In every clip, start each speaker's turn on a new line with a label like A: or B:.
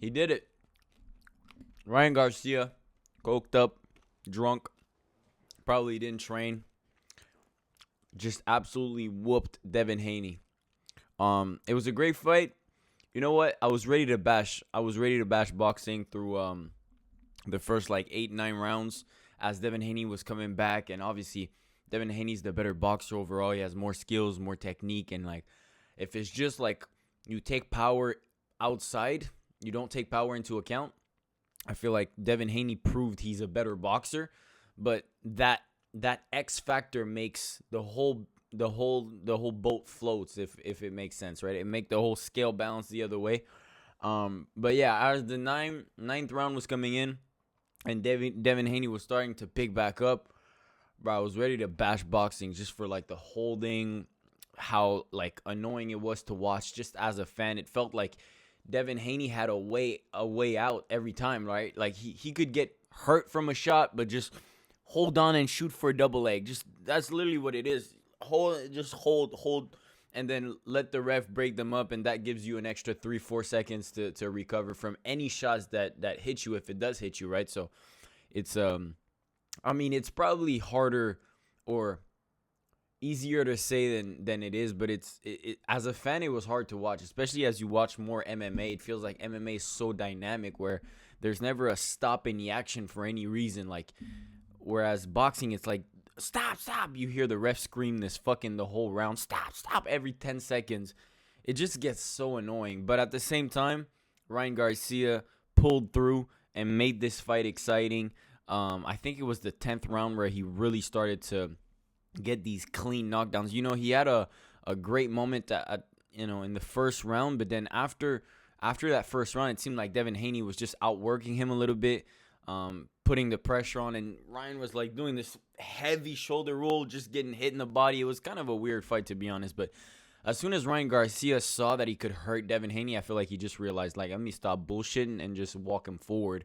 A: He did it. Ryan Garcia, coked up, drunk, probably didn't train, just absolutely whooped Devin Haney. It was a great fight. You know what? I was ready to bash. I was ready to bash boxing through the first like 8, 9 rounds as Devin Haney was coming back, and obviously Devin Haney's the better boxer overall. He has more skills, more technique, and like if it's just like you take power outside, you don't take power into account. I feel like Devin Haney proved he's a better boxer, but that X factor makes the whole boat floats if it makes sense, right? It make the whole scale balance the other way. But yeah, as the ninth round was coming in and Devin Haney was starting to pick back up, bro, I was ready to bash boxing just for like the holding, how like annoying it was to watch. Just as a fan, it felt like Devin Haney had a way out every time, right? Like he could get hurt from a shot, but just hold on and shoot for a double leg. Just that's literally what it is. Hold, and then let the ref break them up, and that gives you an extra 3-4 seconds to recover from any shots that hit you if it does hit you, right? So it's I mean, it's probably harder or easier to say than it is, but it as a fan, it was hard to watch, especially as you watch more MMA. It feels like MMA is so dynamic where there's never a stop in the action for any reason. Like, whereas boxing, it's like, stop. You hear the ref scream this fucking the whole round. Stop every 10 seconds. It just gets so annoying. But at the same time, Ryan Garcia pulled through and made this fight exciting. I think it was the 10th round where he really started to get these clean knockdowns. You know, he had a great moment in the first round, but then after that first round, it seemed like Devin Haney was just outworking him a little bit, putting the pressure on, and Ryan was like doing this heavy shoulder roll, just getting hit in the body. It was kind of a weird fight, to be honest, but as soon as Ryan Garcia saw that he could hurt Devin Haney, I feel like he just realized, like, let me stop bullshitting and just walk him forward.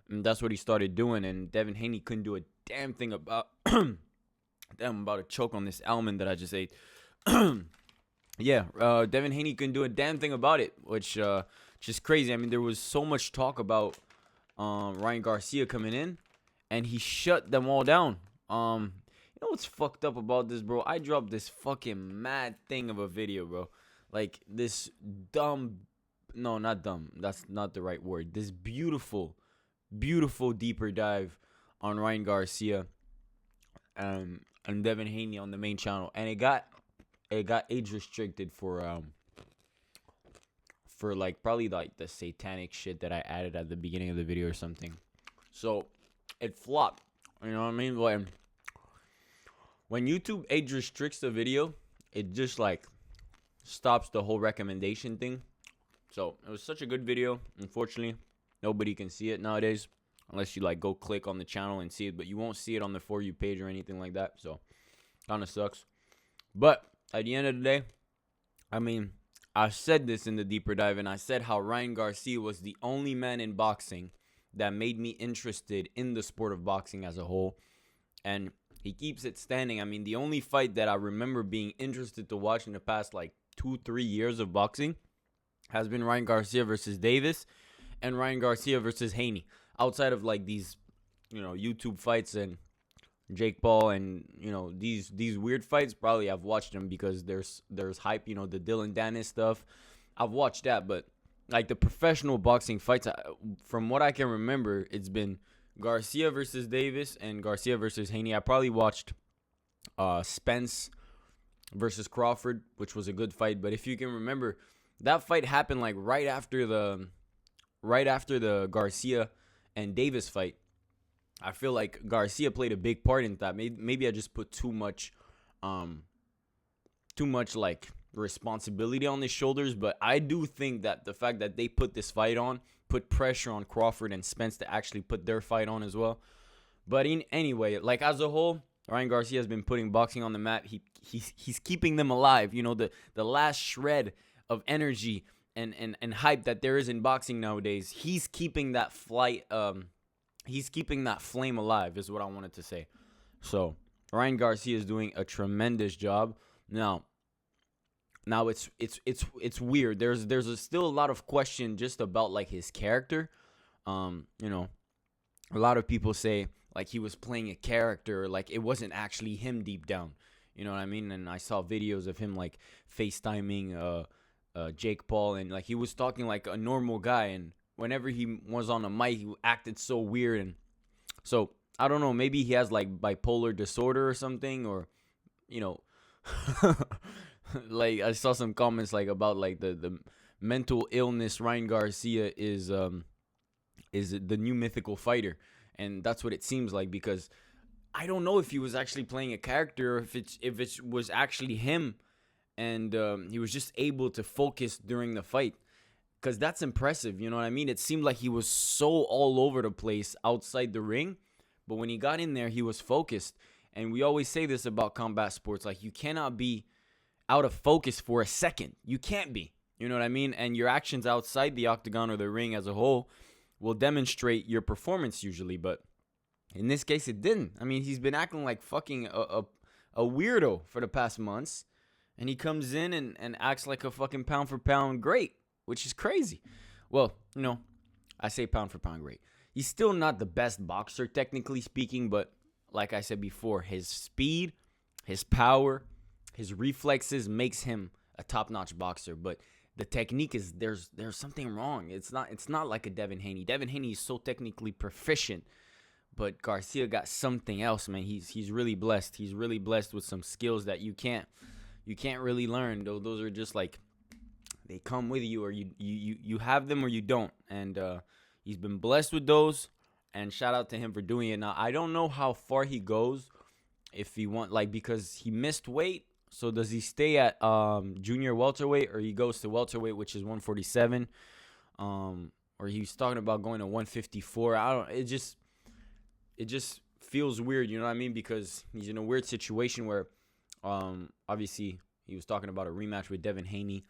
A: And that's what he started doing, and Devin Haney couldn't do a damn thing about damn, I'm about to choke on this almond that I just ate. Yeah, Devin Haney couldn't do a damn thing about it, which just crazy. I mean, there was so much talk about Ryan Garcia coming in, and he shut them all down. You know what's fucked up about this, bro? I dropped this fucking mad thing of a video, bro. Like, this dumb, no, not dumb. That's not the right word. This beautiful deeper dive on Ryan Garcia and Devin Haney on the main channel, and it got age restricted for like probably like the satanic shit that I added at the beginning of the video or something. So it flopped. You know what I mean? When YouTube age restricts the video, it just like stops the whole recommendation thing. So it was such a good video. Unfortunately, nobody can see it nowadays unless you like go click on the channel and see it, but you won't see it on the For You page or anything like that. So kind of sucks. But at the end of the day, I mean, I said this in the deeper dive, and I said how Ryan Garcia was the only man in boxing that made me interested in the sport of boxing as a whole. And he keeps it standing. I mean, the only fight that I remember being interested to watch in the past like 2-3 years of boxing has been Ryan Garcia versus Davis and Ryan Garcia versus Haney. Outside of like these, YouTube fights and Jake Paul and these weird fights, probably I've watched them because there's hype. The Dylan Dennis stuff, I've watched that. But like the professional boxing fights, from what I can remember, it's been Garcia versus Davis and Garcia versus Haney. I probably watched Spence versus Crawford, which was a good fight. But if you can remember, that fight happened like right after the Garcia and Davis fight. I feel like Garcia played a big part in that. Maybe I just put too much like responsibility on his shoulders, but I do think that the fact that they put this fight on put pressure on Crawford and Spence to actually put their fight on as well. But anyway, like as a whole, Ryan Garcia has been putting boxing on the map. He's keeping them alive. The last shred of energy and hype that there is in boxing nowadays. He's keeping that he's keeping that flame alive, is what I wanted to say. So Ryan Garcia is doing a tremendous job. Now, Now it's weird. Still a lot of question just about like his character. You know, a lot of people say like he was playing a character, like it wasn't actually him deep down. You know what I mean? And I saw videos of him like FaceTiming Jake Paul, and like he was talking like a normal guy, and whenever he was on a mic, he acted so weird. And so I don't know, maybe he has like bipolar disorder or something, or you know, like I saw some comments like about like the mental illness Ryan Garcia is the new mythical fighter, and that's what it seems like, because I don't know if he was actually playing a character, or if it was actually him, and he was just able to focus during the fight, because that's impressive. You know what I mean? It seemed like he was so all over the place outside the ring, but when he got in there, he was focused. And we always say this about combat sports, like you cannot be out of focus for a second. You can't be. You know what I mean? And your actions outside the octagon or the ring as a whole will demonstrate your performance usually, but in this case, it didn't. I mean, he's been acting like fucking a weirdo for the past months, and he comes in and acts like a fucking pound for pound great, which is crazy. Well, you know, I say pound for pound great. He's still not the best boxer, technically speaking, but like I said before, his speed, his power, his reflexes makes him a top-notch boxer. But the technique is there's something wrong. It's not like a Devin Haney. Devin Haney is so technically proficient, but Garcia got something else, man. He's really blessed. He's really blessed with some skills that you can't really learn. Those are just like they come with you, or you have them or you don't. And he's been blessed with those. And shout out to him for doing it. Now I don't know how far he goes, if he because he missed weight. So does he stay at junior welterweight, or he goes to welterweight, which is 147? Or he's talking about going to 154. It just feels weird, you know what I mean? Because he's in a weird situation where, obviously, he was talking about a rematch with Devin Haney.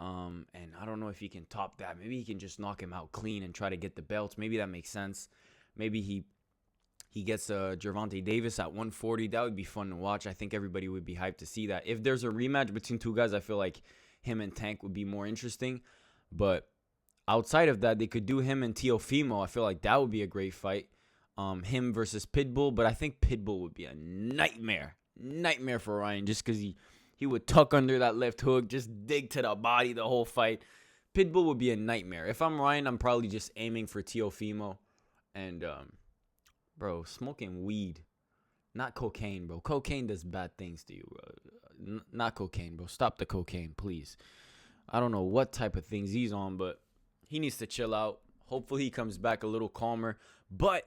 A: And I don't know if he can top that. Maybe he can just knock him out clean and try to get the belts. Maybe that makes sense. Maybe he gets Gervonta Davis at 140. That would be fun to watch. I think everybody would be hyped to see that. If there's a rematch between two guys, I feel like him and Tank would be more interesting. But outside of that, they could do him and Teofimo. I feel like that would be a great fight. Him versus Pitbull, but I think Pitbull would be a nightmare for Ryan, just because he would tuck under that left hook, just dig to the body the whole fight. Pitbull would be a nightmare. If I'm Ryan, I'm probably just aiming for Teofimo. And bro, smoking weed, not cocaine, bro. Cocaine does bad things to you, bro. Not cocaine, bro. Stop the cocaine, please. I don't know what type of things he's on, but he needs to chill out. Hopefully he comes back a little calmer. But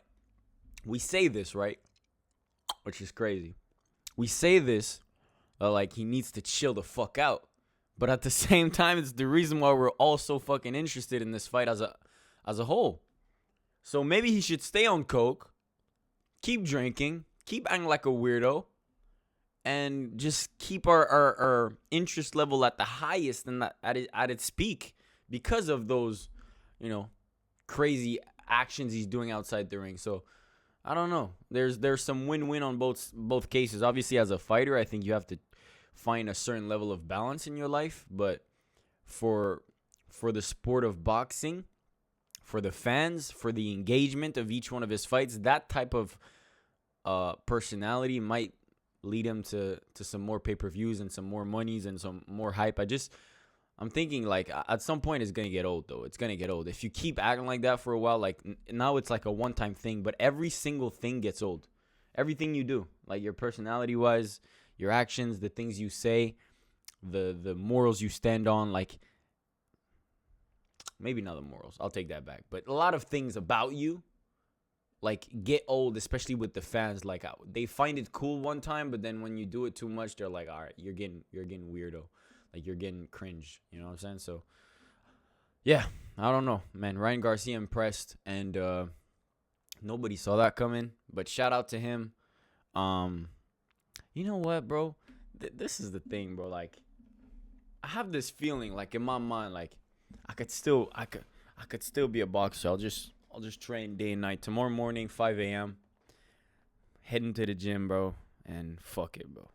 A: we say this, right? Which is crazy. We say this like he needs to chill the fuck out. But at the same time, it's the reason why we're all so fucking interested in this fight as a whole. So maybe he should stay on coke, keep drinking, keep acting like a weirdo, and just keep our interest level at the highest and at its peak because of those, you know, crazy actions he's doing outside the ring. So I don't know. There's some win-win on both cases. Obviously, as a fighter, I think you have to find a certain level of balance in your life. But for the sport of boxing, for the fans, for the engagement of each one of his fights, that type of personality might lead him to some more pay-per-views and some more monies and some more hype. I'm thinking like at some point it's going to get old, though. It's going to get old. If you keep acting like that for a while, like now it's like a one-time thing, but every single thing gets old. Everything you do, like your personality-wise, your actions, the things you say, the morals you stand on, like maybe not the morals. I'll take that back. But a lot of things about you, like, get old, especially with the fans. Like, they find it cool one time, but then when you do it too much, they're like, all right, you're getting weirdo. Like, you're getting cringe. You know what I'm saying? So, yeah, I don't know, man. Ryan Garcia impressed, and nobody saw that coming. But shout out to him. You know what, bro? This is the thing, bro. Like, I have this feeling, like, in my mind, like, I could still be a boxer. I'll just train day and night. Tomorrow morning, 5 a.m. Heading to the gym, bro, and fuck it, bro.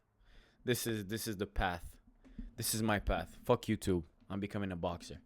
A: This is the path. This is my path. Fuck YouTube. I'm becoming a boxer.